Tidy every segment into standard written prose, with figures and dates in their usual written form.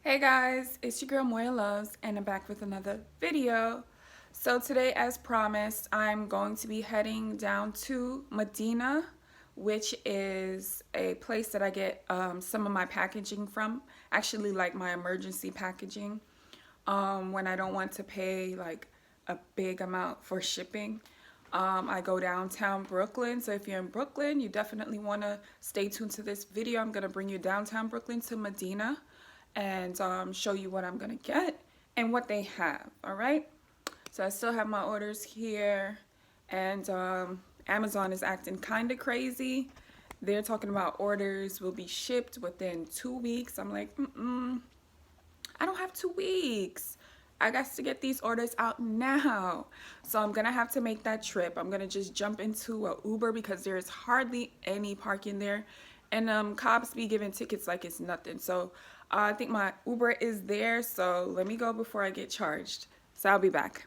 Hey guys, it's your girl Moya Loves and I'm back with another video. So today, as promised, I'm going to be heading down to Madina, which is a place that I get some of my packaging from, actually like my emergency packaging, when I don't want to pay like a big amount for shipping. I go downtown Brooklyn, so if you're in Brooklyn, you definitely want to stay tuned to this video. I'm going to bring you downtown Brooklyn to Madina and show you what I'm gonna get and what they have. All right, so I still have my orders here, and Amazon is acting kind of crazy. They're talking about orders will be shipped within 2 weeks. I'm like, I don't have 2 weeks. I got to get these orders out now. So I'm gonna have to make that trip. I'm gonna just jump into a Uber because there's hardly any parking there, and cops be giving tickets like it's nothing. So I think my Uber is there, so let me go before I get charged. So I'll be back.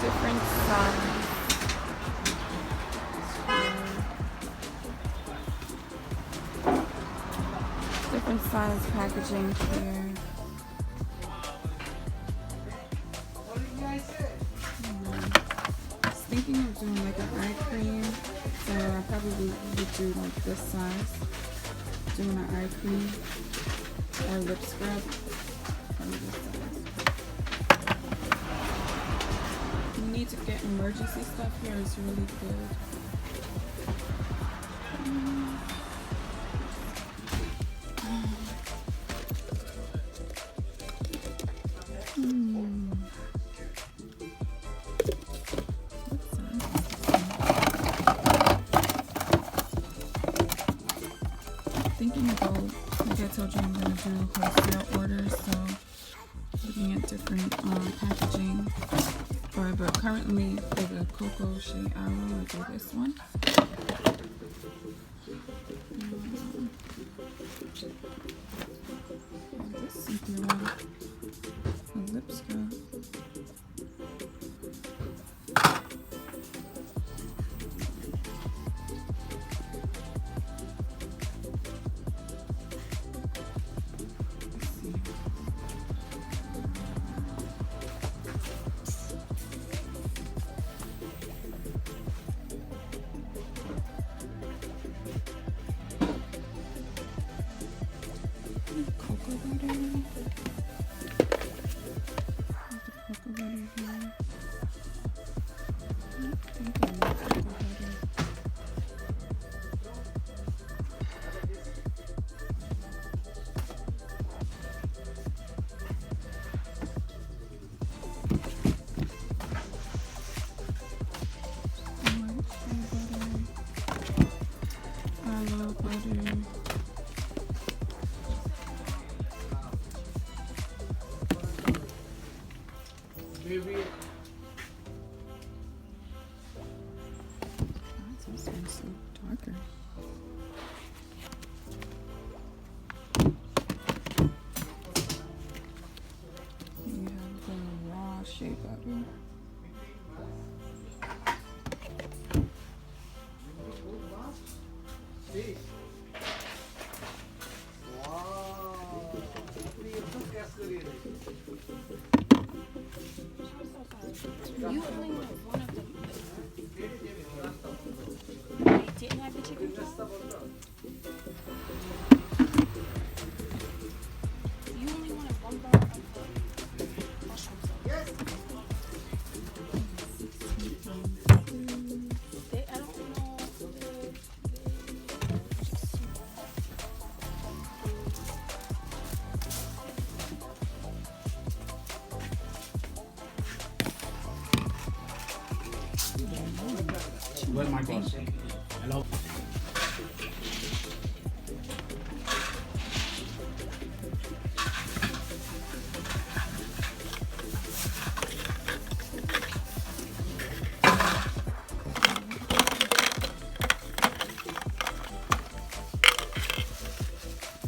Different size. Different size packaging here. I was thinking of doing like an eye cream, so I probably would do like this size. Doing an eye cream or lip scrub. You need to get emergency stuff here. It's really good. Thinking about, like I told you, I'm going to do wholesale orders, so looking at different packaging. But currently for the Cocoa Shea Aloe, I do this one. And this simpler one, a lip scrub. Cocoa butter. Cocoa butter here. Aloe butter. This one's so darker. You have the raw shea butter. You only want one of them. They didn't have the chicken broth? You only wanted one bar of the mushroom sauce. I don't know. Well, my boss. Hello.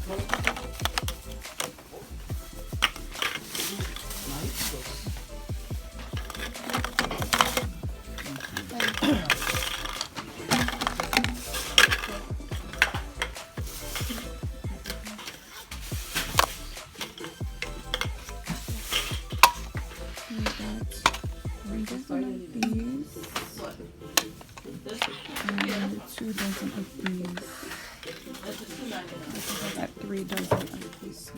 We got 3 dozen of these and 2 dozen of these. I got 3 dozen of these.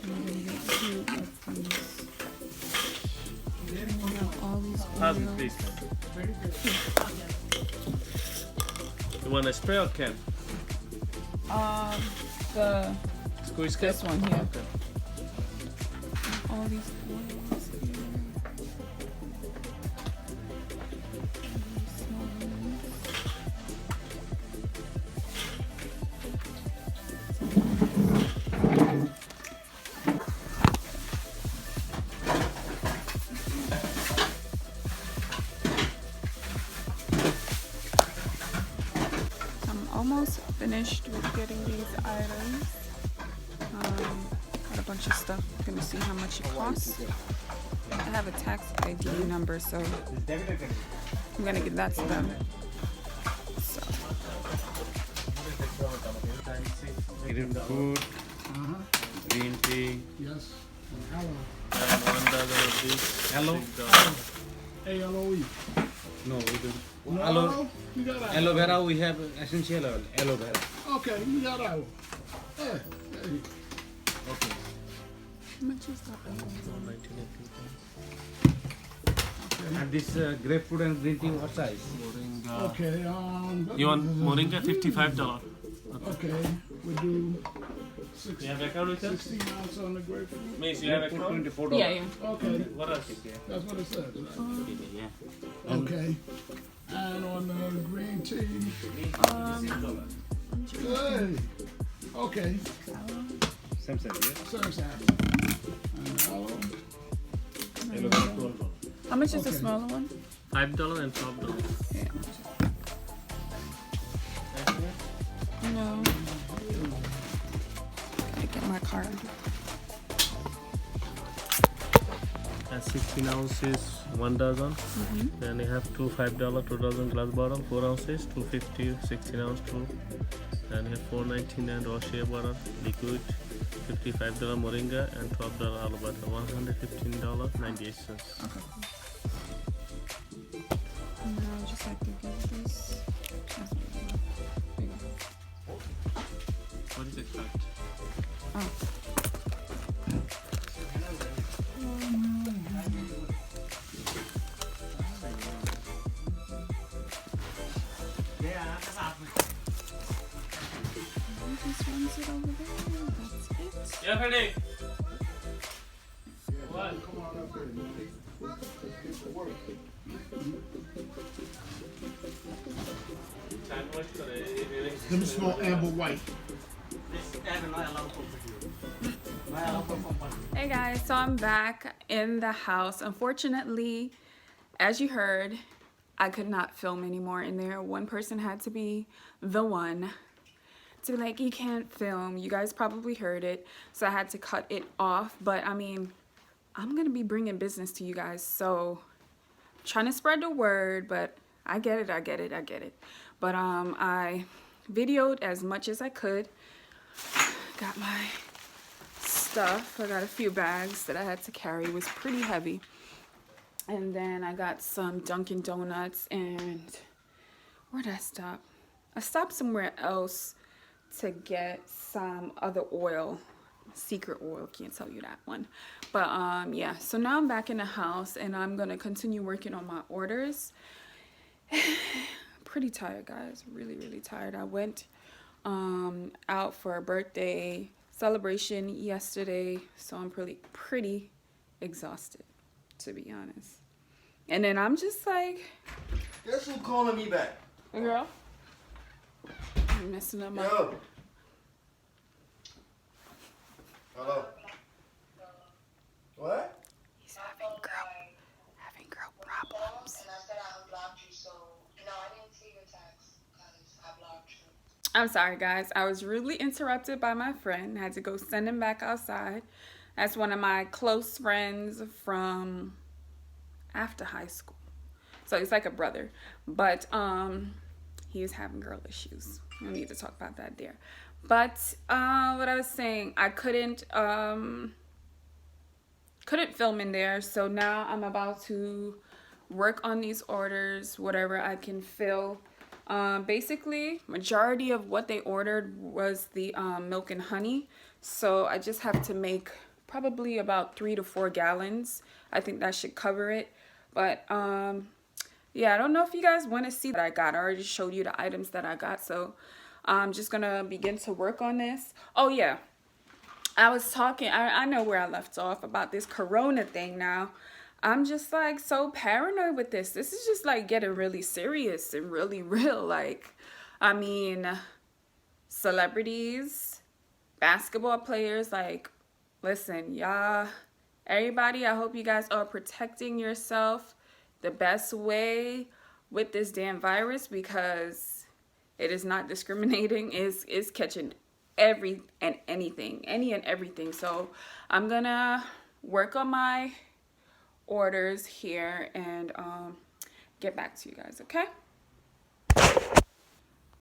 I'm gonna get 2 of these. And we have all these oils. Please. You want a spray or can? The Squeeze cap? this one here. Okay. All these oils here. I'm almost finished with getting these items. Got a bunch of stuff. Gonna see how much it costs. I have a tax ID number, so I'm gonna give that to them. So, Green food, green tea, Yes. Hello. and 1 dozen of this. Hello? ALOE. No, we don't. No, Aloe, you got that. aloe vera, we have essential oil, aloe vera. Okay, you got that one. Hey, hey. Okay. how much is that? And this grapefruit and green tea, what size? Okay, You want moringa? $55. okay, we do 60, You have account with us? 16 ounce on the grapefruit. Miss, you have account? $24. Yeah, yeah. Okay, What else? that's what it says. Right? Yeah. Okay, and on the green tea, hey, okay, Same size, yeah? same size. And aloe, How much is the Okay. smaller one? $5 and $12. Yeah. No. Gotta get my card. And 16 ounces, 1 dozen. Then you have two $5, 2 dozen glass bottle, 4 ounces, 250, 16 ounce, 2. Then you have 4.99 raw shea butter, liquid, $55 moringa, and $12 aloe butter, $115.98. Okay. And then I'll just like to give this. There you go. What is it? Oh. Just runs it over there. That's it. Yeah, ready. What? them small amber white. Hey guys, so I'm back in the house. Unfortunately, as you heard, I could not film anymore in there. One person had to be the one to be like, you can't film. You guys probably heard it, so I had to cut it off. But I mean, I'm gonna be bringing business to you guys, so I'm trying to spread the word. But I get it, I get it, I get it. But I videoed as much as I could. Got my stuff. I got a few bags that I had to carry. It was pretty heavy. And then I got some Dunkin' Donuts, and where did I stop? I stopped somewhere else to get some other oil, secret oil, can't tell you that one. But yeah, so now I'm back in the house and I'm gonna continue working on my orders. Pretty tired, guys, really tired. I went out for a birthday celebration yesterday, so I'm pretty exhausted, to be honest. And then I'm just like, Guess who's calling me back? girl, I'm messing up my Yo. Hello. What? he's having girl problems. And I said I unblocked you, so no, I didn't see your text because I blocked you. I'm sorry, guys. I was rudely interrupted by my friend. I had to go send him back outside. That's one of my close friends from after high school. So he's like a brother. But he was having girl issues. We don't need to talk about that there. But what I was saying, I couldn't film in there. So now I'm about to work on these orders, whatever I can fill. Basically, majority of what they ordered was the milk and honey. So I just have to make probably about 3 to 4 gallons. I think that should cover it. But yeah, I don't know if you guys want to see what I got. I already showed you the items that I got. So I'm just going to begin to work on this. Oh, yeah. I was talking, I know where I left off about this corona thing now. I'm just like so paranoid with this. This is just like getting really serious and really real. Like, I mean, celebrities, basketball players, like, listen, y'all, everybody, I hope you guys are protecting yourself the best way with this damn virus, because it is not discriminating. It's catching every and anything, any and everything. So I'm gonna work on my orders here and get back to you guys, okay?